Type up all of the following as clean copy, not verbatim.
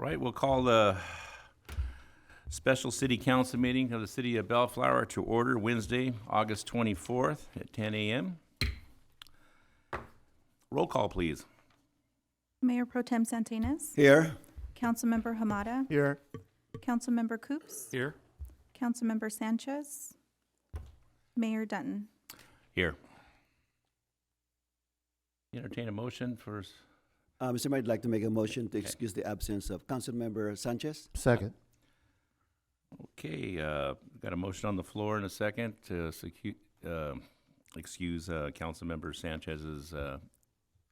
All right, we'll call the special city council meeting of the city of Bellflower to order Wednesday, August 24th at 10 a.m. Roll call, please. Mayor Pro Tem Santinas. Here. Councilmember Hamada. Here. Councilmember Coops. Here. Councilmember Sanchez. Mayor Dutton. Here. Entertain a motion for... Mr. Mayor, I'd like to make a motion to excuse the absence of Councilmember Sanchez. Second. Okay, got a motion on the floor in a second to excuse Councilmember Sanchez's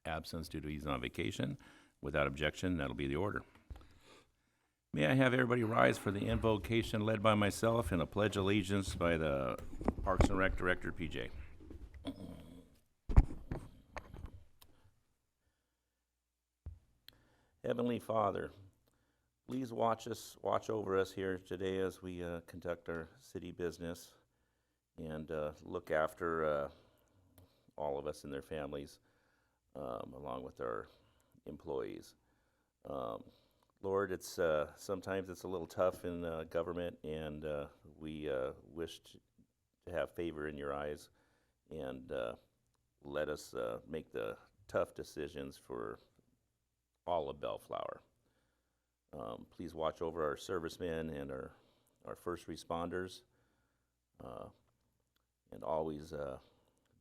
absence due to he's on vacation. Without objection, that'll be the order. May I have everybody rise for the invocation led by myself and a pledge of allegiance by the Parks and Rec Director, PJ. Heavenly Father, please watch over us here today as we conduct our city business and look after all of us and their families, along with our employees. Lord, it's sometimes it's a little tough in government, and we wish to have favor in your eyes, and let us make the tough decisions for all of Bellflower. Please watch over our servicemen and our first responders, and always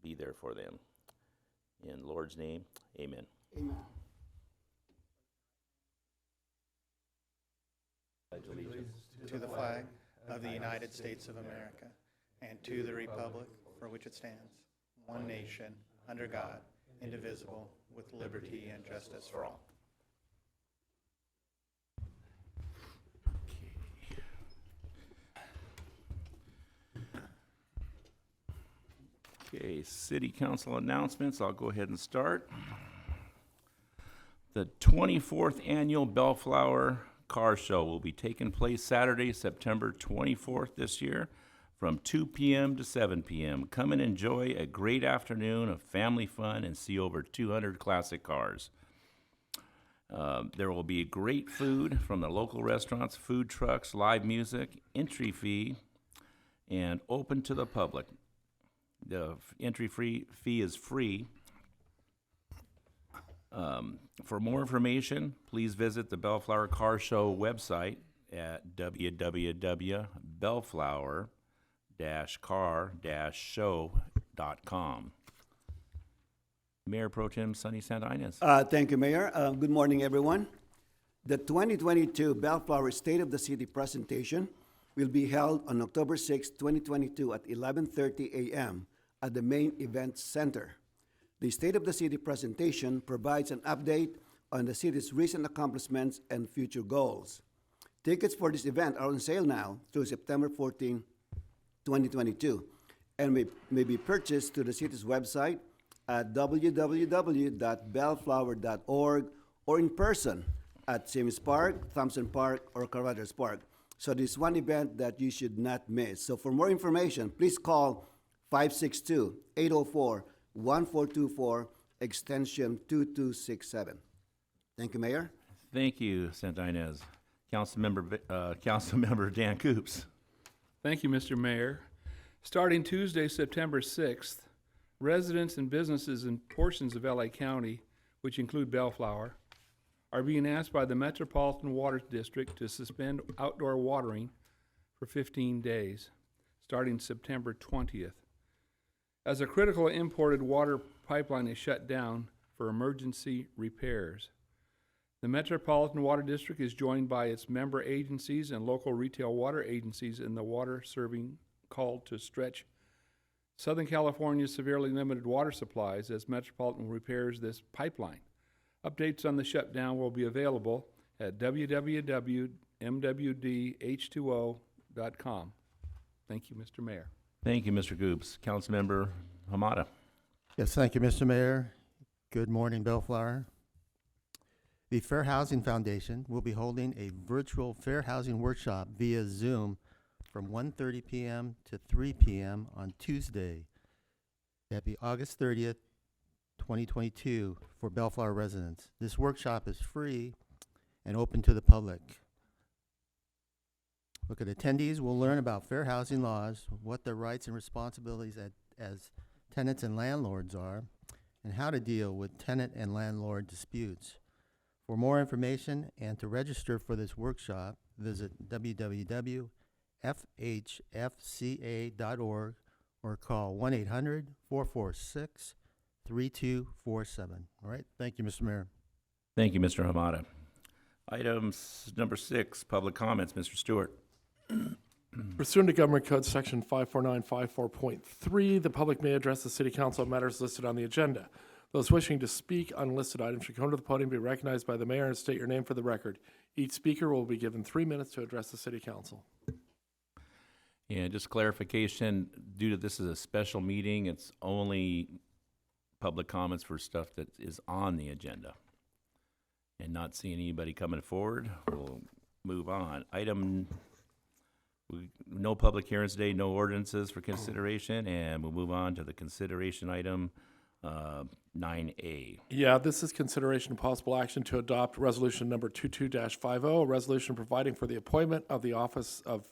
be there for them. In the Lord's name, amen. Amen. Pledge allegiance to the flag of the United States of America and to the republic for which it stands, one nation, under God, indivisible, with liberty and justice for all. Okay, city council announcements. I'll go ahead and start. The 24th annual Bellflower Car Show will be taking place Saturday, September 24th this year from 2 p.m. to 7 p.m. Come and enjoy a great afternoon of family fun and see over 200 classic cars. There will be great food from the local restaurants, food trucks, live music, entry fee, and open to the public. The entry fee is free. For more information, please visit the Bellflower Car Show website at www.bellflower-car-show.com. Mayor Pro Tem Sonny Santinas. Thank you, Mayor. Good morning, everyone. The 2022 Bellflower State of the City presentation will be held on October 6, 2022 at 11:30 a.m. at the main event center. The State of the City presentation provides an update on the city's recent accomplishments and future goals. Tickets for this event are on sale now through September 14, 2022, and may be purchased through the city's website at www.bellflower.org or in person at Sims Park, Thompson Park, or Carruthers Park. So this is one event that you should not miss. So for more information, please call 562-804-1424, extension 2267. Thank you, Mayor. Thank you, Santinas. Councilmember Dan Coops. Thank you, Mr. Mayor. Starting Tuesday, September 6th, residents and businesses in portions of LA County, which include Bellflower, are being asked by the Metropolitan Water District to suspend outdoor watering for 15 days, starting September 20th. As a critical imported water pipeline is shut down for emergency repairs. The Metropolitan Water District is joined by its member agencies and local retail water agencies in the water serving call to stretch Southern California's severely limited water supplies as Metropolitan repairs this pipeline. Updates on the shutdown will be available at www.mwdh2o.com. Thank you, Mr. Mayor. Thank you, Mr. Coops. Councilmember Hamada. Yes, thank you, Mr. Mayor. Good morning, Bellflower. The Fair Housing Foundation will be holding a virtual fair housing workshop via Zoom from 1:30 p.m. to 3 p.m. on Tuesday. That'd be August 30th, 2022 for Bellflower residents. This workshop is free and open to the public. Look, at attendees will learn about fair housing laws, what their rights and responsibilities as tenants and landlords are, and how to deal with tenant and landlord disputes. For more information and to register for this workshop, visit www.fhfca.org or call 1-800-446-3247. All right, thank you, Mr. Mayor. Thank you, Mr. Hamada. Items number 6, public comments. Mr. Stewart. Pursuant to Government Code Section 54954.3, the public may address the City Council on matters listed on the agenda. Those wishing to speak on listed items should come to the podium, be recognized by the mayor, and state your name for the record. Each speaker will be given 3 minutes to address the City Council. Yeah, just clarification, due to this is a special meeting, it's only public comments for stuff that is on the agenda. And not seeing anybody coming forward, we'll move on. No public hearings today, no ordinances for consideration, and we'll move on to the consideration item 9A. Yeah, this is consideration of possible action to adopt resolution number 22-50, a resolution providing for the appointment of the office of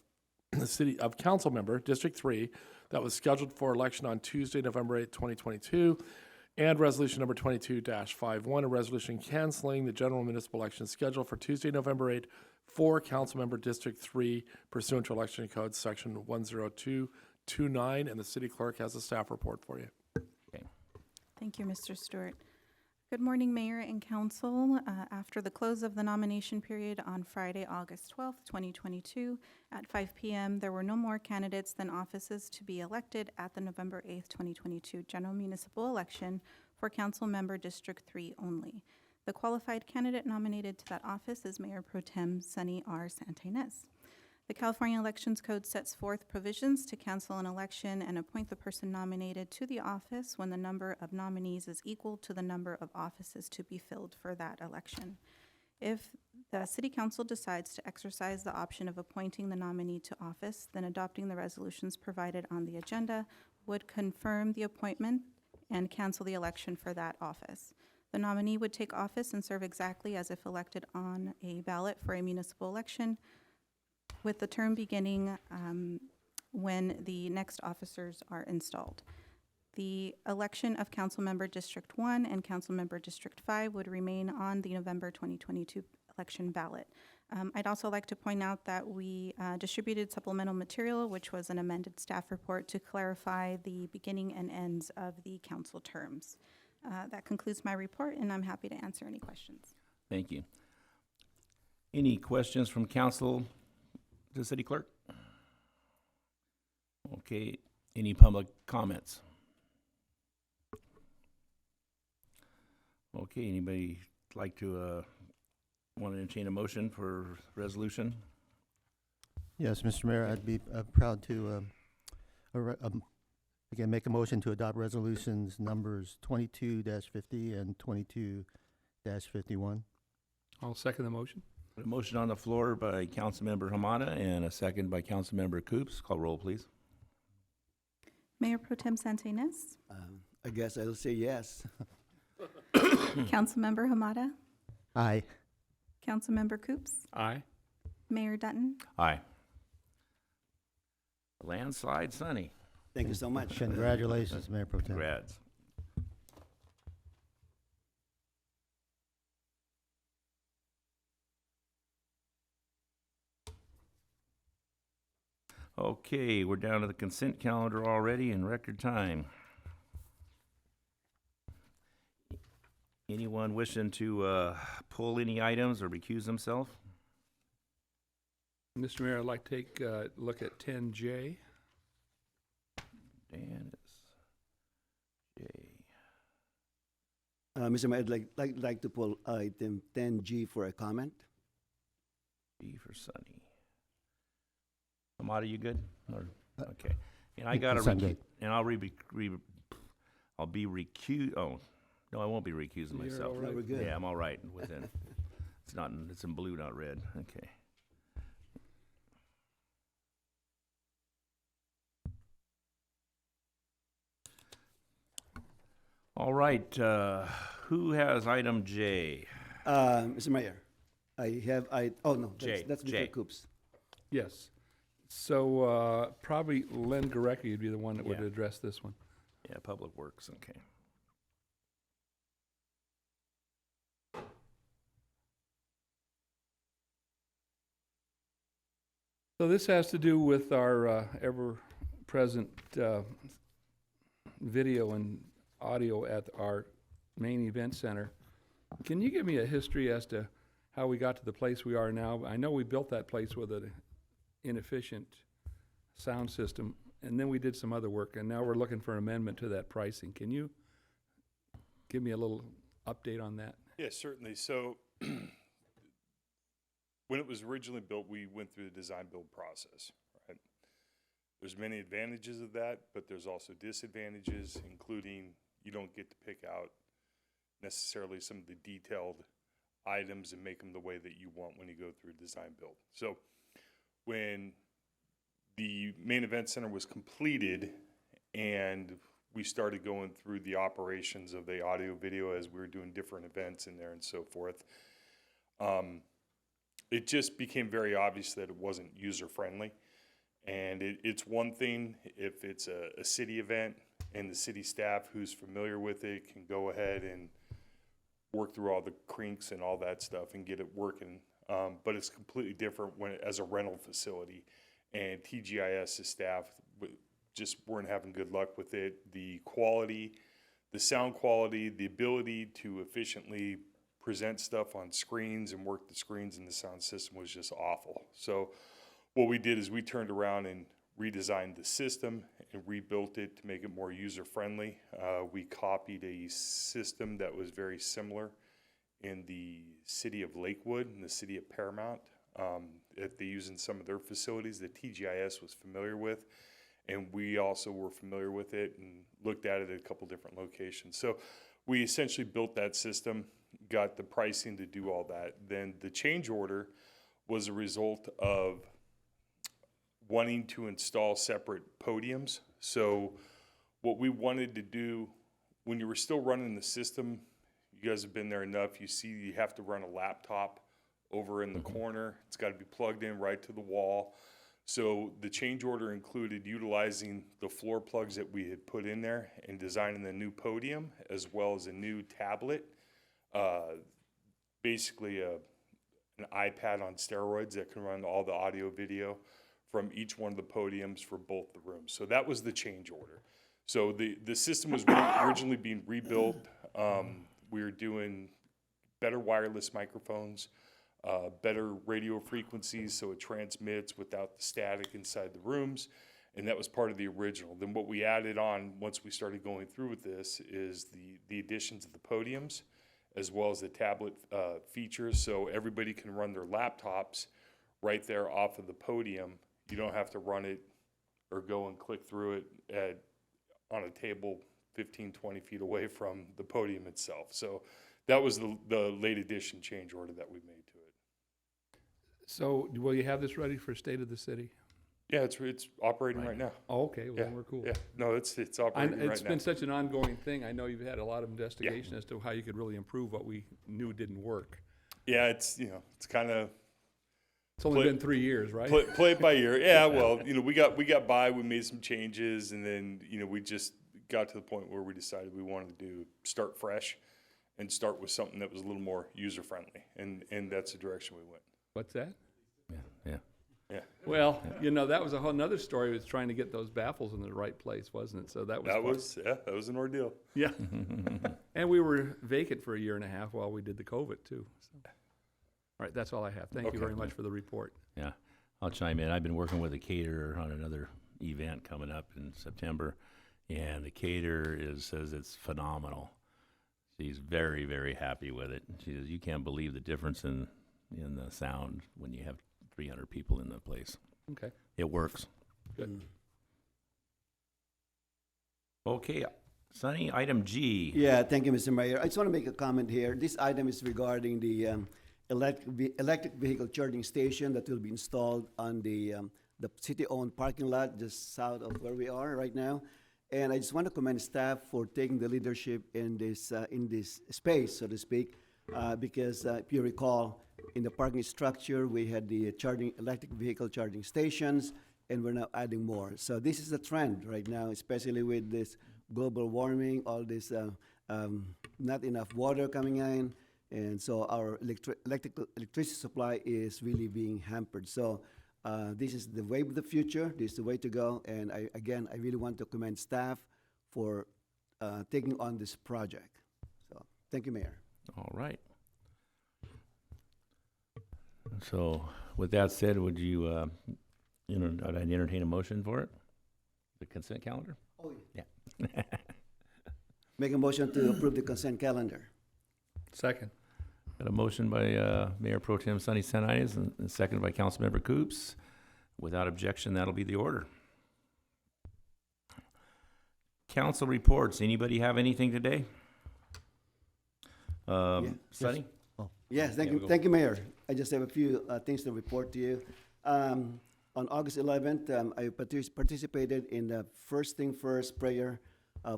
the City of Council Member, District 3, that was scheduled for election on Tuesday, November 8, 2022, and resolution number 22-51, a resolution canceling the general municipal election schedule for Tuesday, November 8, for Council Member District 3 pursuant to Election Code Section 10229, and the city clerk has a staff report for you. Thank you, Mr. Stewart. Good morning, Mayor and Council. After the close of the nomination period on Friday, August 12th, 2022, at 5 p.m., there were no more candidates than offices to be elected at the November 8th, 2022 general municipal election for Council Member District 3 only. The qualified candidate nominated to that office is Mayor Pro Tem Sunny R. Santinez. The California Elections Code sets forth provisions to cancel an election and appoint the person nominated to the office when the number of nominees is equal to the number of offices to be filled for that election. If the City Council decides to exercise the option of appointing the nominee to office, then adopting the resolutions provided on the agenda would confirm the appointment and cancel the election for that office. The nominee would take office and serve exactly as if elected on a ballot for a municipal election, with the term beginning when the next officers are installed. The election of Councilmember District 1 and Councilmember District 5 would remain on the November 2022 election ballot. I'd also like to point out that we distributed supplemental material, which was an amended staff report to clarify the beginning and ends of the council terms. That concludes my report, and I'm happy to answer any questions. Thank you. Any questions from council to the city clerk? Okay, any public comments? Okay, anybody like to want to entertain a motion for resolution? Yes, Mr. Mayor, I'd be proud to again make a motion to adopt resolutions numbers 22-50 and 22-51. I'll second the motion. A motion on the floor by Councilmember Hamada and a second by Councilmember Coops. Call roll, please. Mayor Pro Tem Santinez, I guess I'll say yes. Councilmember Hamada, Aye. Councilmember Coops, Aye. Mayor Dutton. Aye. Landslide Sunny. Thank you so much. Congratulations, Mayor Pro Tem. Congrats. Okay, we're down to the consent calendar already in record time. Anyone wishing to pull any items or recuse themselves? Mr. Mayor, I'd like to take a look at 10J. Dan is J. Mr. Mayor, I'd like to pull item 10G for a comment. B for Sunny. Amada, you good? Or, okay. And I got to Yes, I'm good. and I'll I'll be recused. Oh, no, I won't be recusing You're myself. all right. We're good. Yeah, I'm all right within. It's in blue, not red. Okay. All right, who has item J? Mr. Mayor, oh no, Jay, that's Mr. Jay. Coops. Yes. So probably Len Gurecki would be the one that would Yeah. address this one. Yeah, Public Works, okay. So this has to do with our ever-present video and audio at our main event center. Can you give me a history as to how we got to the place we are now? I know we built that place with an inefficient sound system, and then we did some other work, and now we're looking for an amendment to that pricing. Can you give me a little update on that? Yes, certainly. So when it was originally built, we went through the design-build process, right? There's many advantages of that, but there's also disadvantages, including you don't get to pick out necessarily some of the detailed items and make them the way that you want when you go through design-build. So when the main event center was completed and we started going through the operations of the audio video as we were doing different events in there and so forth, it just became very obvious that it wasn't user-friendly. And it's one thing if it's a city event and the city staff who's familiar with it can go ahead and work through all the crinks and all that stuff and get it working. But it's completely different when as a rental facility. And TGIS's staff just weren't having good luck with it. The quality, the sound quality, the ability to efficiently present stuff on screens and work the screens in the sound system was just awful. So what we did is we turned around and redesigned the system and rebuilt it to make it more user-friendly. We copied a system that was very similar in the city of Lakewood and the city of Paramount that they use in some of their facilities that TGIS was familiar with. And we also were familiar with it and looked at it at a couple different locations. So we essentially built that system, got the pricing to do all that. Then the change order was a result of wanting to install separate podiums. So what we wanted to do when you were still running the system, you guys have been there enough, you see you have to run a laptop over in the corner. It's got to be plugged in right to the wall. So the change order included utilizing the floor plugs that we had put in there and designing the new podium as well as a new tablet, basically an iPad on steroids that can run all the audio video from each one of the podiums for both the rooms. So that was the change order. So the system was originally being rebuilt. We were doing better wireless microphones, better radio frequencies so it transmits without the static inside the rooms, and that was part of the original. Then what we added on once we started going through with this is the additions of the podiums as well as the tablet features, so everybody can run their laptops right there off of the podium. You don't have to run it or go and click through it on a table 15, 20 feet away from the podium itself. So that was the late edition change order that we made to it. So will you have this ready for State of the City? Yeah, it's operating right now. Oh, okay, well, Yeah, then we're cool. Yeah, no, it's operating right It's now. been such an ongoing thing. I know you've had a lot of investigation as to how you could really improve what we knew didn't work. Yeah, it's kind of It's only Play- been 3 years, right? play it by ear. Yeah, well, we got by, we made some changes, and then we just got to the point where we decided we wanted to start fresh and start with something that was a little more user friendly, and that's the direction we went. What's that? Yeah. Yeah, Well, that was a whole nother story, was trying to get those baffles in the right place, wasn't it? So that was fun. that was an ordeal. Yeah. And we were vacant for a year and a half while we did the COVID too. So. All right, that's all I have. Thank you Okay. very much for the report. Yeah, I'll chime in. I've been working with a caterer on another event coming up in September, and the caterer says it's phenomenal. She's very, very happy with it. She says, you can't believe the difference in the sound when you have 300 people in the place. Okay, It works. good. Okay, Sonny, item G. Yeah, thank you, Mr. Mayor. I just want to make a comment here. This item is regarding the electric vehicle charging station that will be installed on the city-owned parking lot just south of where we are right now. And I just want to commend staff for taking the leadership in this space, so to speak. because if you recall, in the parking structure, we had the electric vehicle charging stations, and we're now adding more. So this is a trend right now, especially with this global warming, all this not enough water coming in, and so our electricity supply is really being hampered. So this is the way of the future. This is the way to go. And I really want to commend staff for taking on this project. So thank you, Mayor. All right. So with that said, would you, I'd entertain a motion for it? The consent calendar? Oh, yeah. Make a motion to approve the consent calendar. Second. Got a motion by Mayor Pro Tem Sonny Senides and seconded by Councilmember Coops. Without objection, that'll be the order. Council reports. Anybody have anything today? Sonny? Yes, thank Yeah, you, we'll go. thank you, Mayor. I just have a few things to report to you. On August 11th, I participated in the First Thing First prayer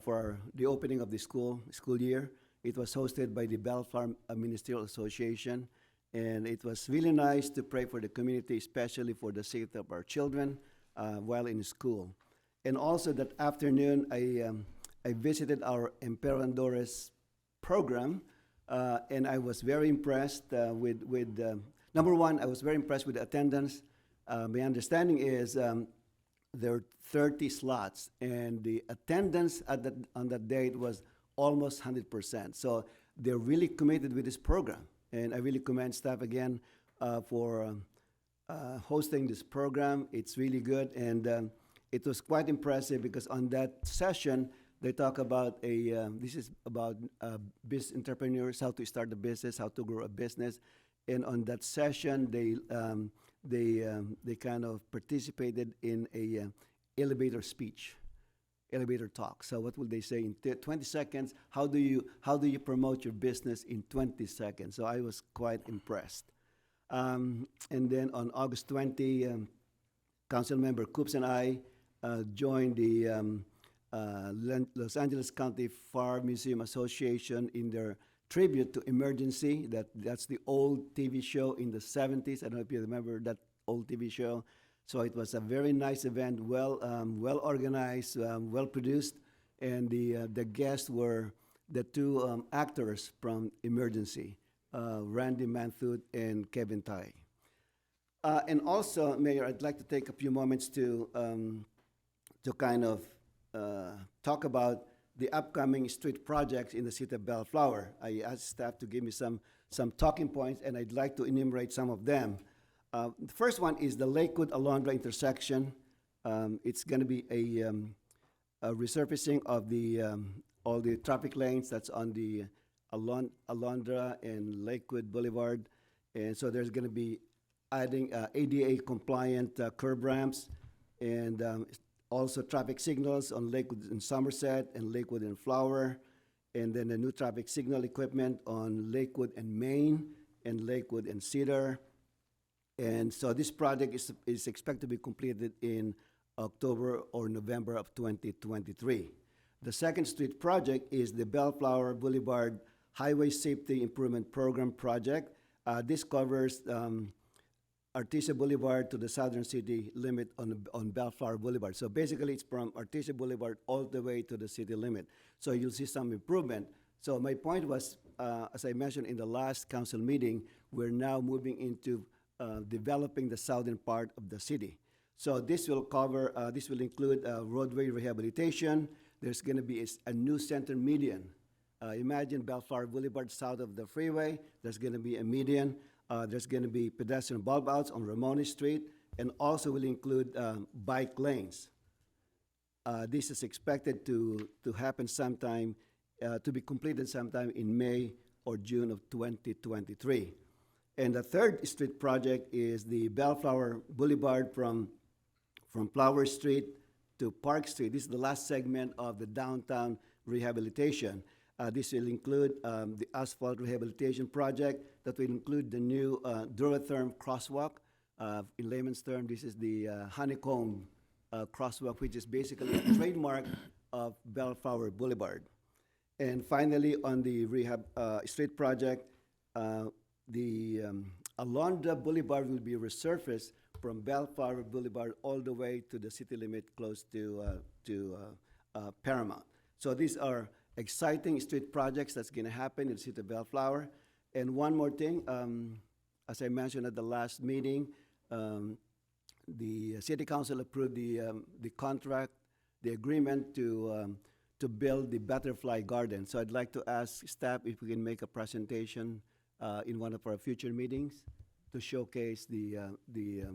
for the opening of the school year. It was hosted by the Bellflower Ministerial Association, and it was really nice to pray for the community, especially for the safety of our children while in school. And also that afternoon, I visited our Emperandores program, and I was very impressed with number one, I was very impressed with the attendance. My understanding is there were 30 slots, and the attendance on that date was almost 100%. So they're really committed with this program, and I really commend staff again for hosting this program. It's really good, and it was quite impressive because on that session, they talk about this is about business entrepreneurs, how to start a business, how to grow a business. And on that session, they kind of participated in a elevator speech, elevator talk. So what will they say in 20 seconds? How do you promote your business in 20 seconds? So I was quite impressed. And then on August 20, Councilmember Coops and I joined the Los Angeles County Fire Museum Association in their tribute to Emergency. That's the old TV show in the 70s. I don't know if you remember that old TV show. So it was a very nice event, well organized, well produced, and the guests were the two actors from Emergency, Randy Manthut and Kevin Tai. And also, Mayor, I'd like to take a few moments to kind of talk about the upcoming street projects in the city of Bellflower. I asked staff to give me some talking points, and I'd like to enumerate some of them. The first one is the Lakewood Alondra intersection. It's going to be a resurfacing of all the traffic lanes that's on the Alondra and Lakewood Boulevard. And so there's going to be adding ADA compliant curb ramps and also traffic signals on Lakewood and Somerset and Lakewood and Flower, and then the new traffic signal equipment on Lakewood and Main and Lakewood and Cedar. And so this project is expected to be completed in October or November of 2023. The second street project is the Bellflower Boulevard Highway Safety Improvement Program project. This covers Artesia Boulevard to the southern city limit on Bellflower Boulevard. So basically, it's from Artesia Boulevard all the way to the city limit. So you'll see some improvement. So my point was, as I mentioned in the last council meeting, we're now moving into developing the southern part of the city. So this will include roadway rehabilitation. There's going to be a new center median. Imagine Bellflower Boulevard south of the freeway. There's going to be a median. There's going to be pedestrian bulb outs on Ramone Street, and also will include bike lanes. This is expected to happen sometime, to be completed sometime in May or June of 2023. And the third street project is the Bellflower Boulevard from Flower Street to Park Street. This is the last segment of the downtown rehabilitation. This will include the asphalt rehabilitation project that will include the new Duratherm crosswalk. In layman's term, this is the honeycomb crosswalk, which is basically a trademark of Bellflower Boulevard. And finally, on the rehab street project, the Alondra Boulevard will be resurfaced from Bellflower Boulevard all the way to the city limit close to Paramount. So these are exciting street projects that's going to happen in the city of Bellflower. And one more thing, as I mentioned at the last meeting, the city council approved the contract, the agreement to build the butterfly garden. So I'd like to ask staff if we can make a presentation in one of our future meetings to showcase the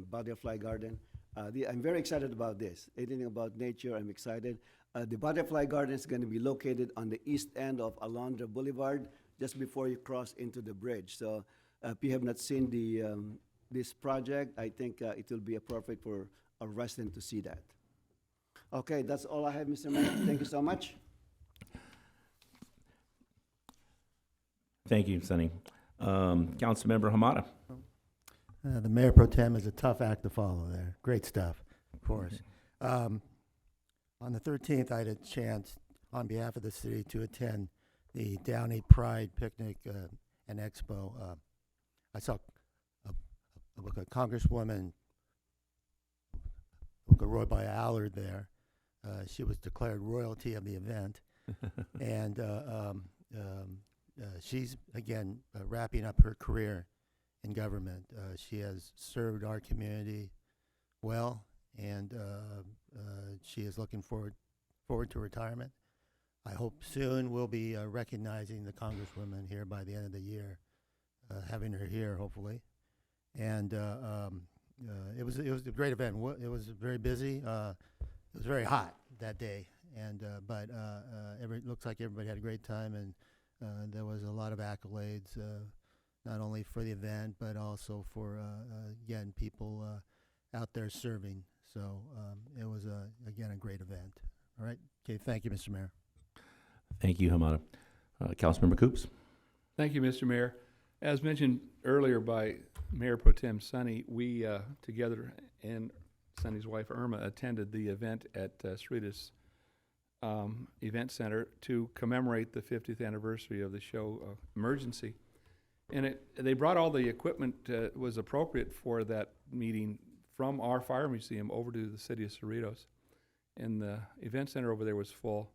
butterfly garden. I'm very excited about this. Anything about nature, I'm excited. The butterfly garden is going to be located on the east end of Alondra Boulevard, just before you cross into the bridge. So if you have not seen this project, I think it will be appropriate for a resident to see that. Okay, that's all I have, Mr. Mayor. Thank you so much. Thank you, Sonny. Councilmember Hamada. The Mayor Pro Tem is a tough act to follow there. Great stuff, of course. On the 13th, I had a chance, on behalf of the city, to attend the Downey Pride Picnic and Expo. I saw a Congresswoman, Roy Allard there. She was declared royalty of the event. And she's, again, wrapping up her career in government. She has served our community well, and she is looking forward to retirement. I hope soon we'll be recognizing the Congresswoman here by the end of the year, having her here, hopefully. And it was a great event. It was very busy. It was very hot that day, and but it looks like everybody had a great time, and there was a lot of accolades, not only for the event but also for again, people out there serving. So it was again, a great event. All right. Okay. Thank you, Mr. Mayor. Thank you, Hamada. Councilmember Coops. Thank you, Mr. Mayor. As mentioned earlier by Mayor Pro Tem Sonny, we together and Sonny's wife Irma attended the event at Cerritos Event Center to commemorate the 50th anniversary of the show Emergency. And they brought all the equipment was appropriate for that meeting from our fire museum over to the city of Cerritos. And the event center over there was full.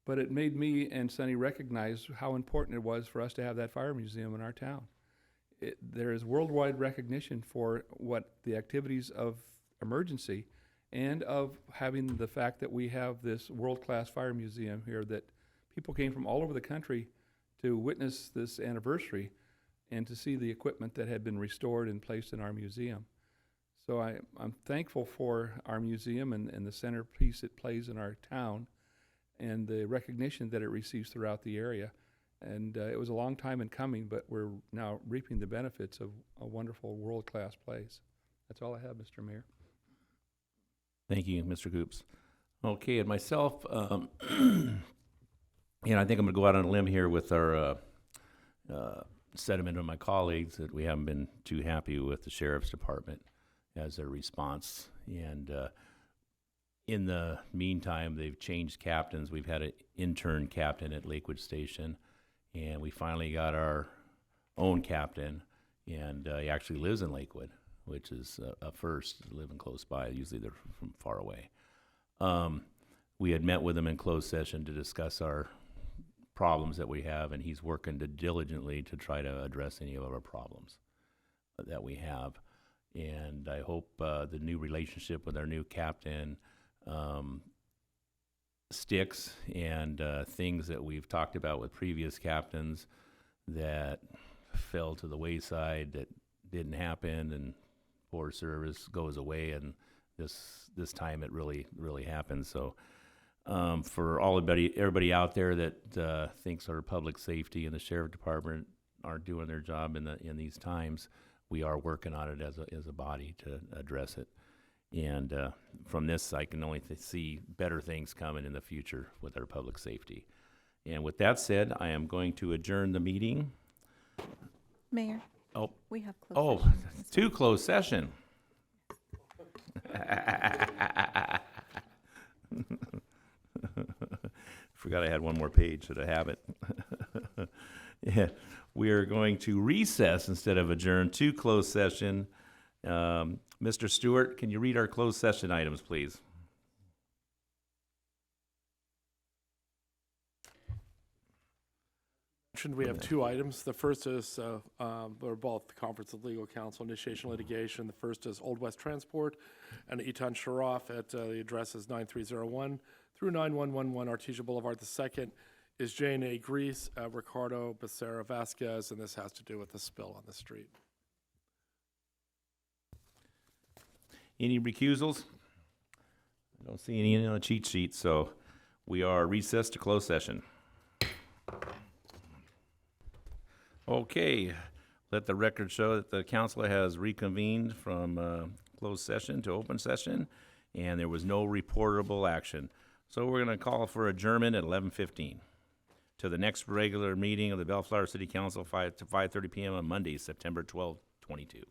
But it made me and Sonny recognize how important it was for us to have that fire museum in our town. There is worldwide recognition for what the activities of emergency and of having the fact that we have this world-class fire museum here, that people came from all over the country to witness this anniversary and to see the equipment that had been restored and placed in our museum. So I'm thankful for our museum and the centerpiece it plays in our town and the recognition that it receives throughout the area. And it was a long time in coming, but we're now reaping the benefits of a wonderful world-class place. That's all I have, Mr. Mayor. Thank you, Mr. Coops. Okay, and myself, and I think I'm going to go out on a limb here with our sentiment of my colleagues that we haven't been too happy with the Sheriff's Department as a response. And in the meantime, they've changed captains. We've had an intern captain at Lakewood Station, and we finally got our own captain, and he actually lives in Lakewood, which is a first, living close by. Usually they're from far away. We had met with him in closed session to discuss our problems that we have, and he's working diligently to try to address any of our problems that we have. And I hope the new relationship with our new captain sticks, and things that we've talked about with previous captains that fell to the wayside, that didn't happen, and poor service goes away, and this time it really happened. So for everybody out there that thinks our public safety and the Sheriff Department aren't doing their job in these times, we are working on it as a body to address it. And from this, I can only see better things coming in the future with our public safety. And with that said, I am going to adjourn the meeting. Mayor, Oh, we have closed session. two closed session. Forgot I had one more page. Should I have it? Yeah. We are going to recess instead of adjourn to closed session. Mr. Stewart, can you read our closed session items, please? We have two items. The first is, they're both Conference of Legal Counsel initiation litigation. The first is Old West Transport and Etan Sharaf at the address is 9301 through 9111 Artesia Boulevard. The second is J&A Grease, Ricardo Becerra Vasquez, and this has to do with the spill on the street. Any recusals? I don't see any on the cheat sheet, so we are recessed to closed session. Okay, let the record show that the council has reconvened from closed session to open session, and there was no reportable action. So we're going to call for adjournment at 11:15 to the next regular meeting of the Bellflower City Council, 5 to 5:30 p.m. on Monday, September 12, 2022.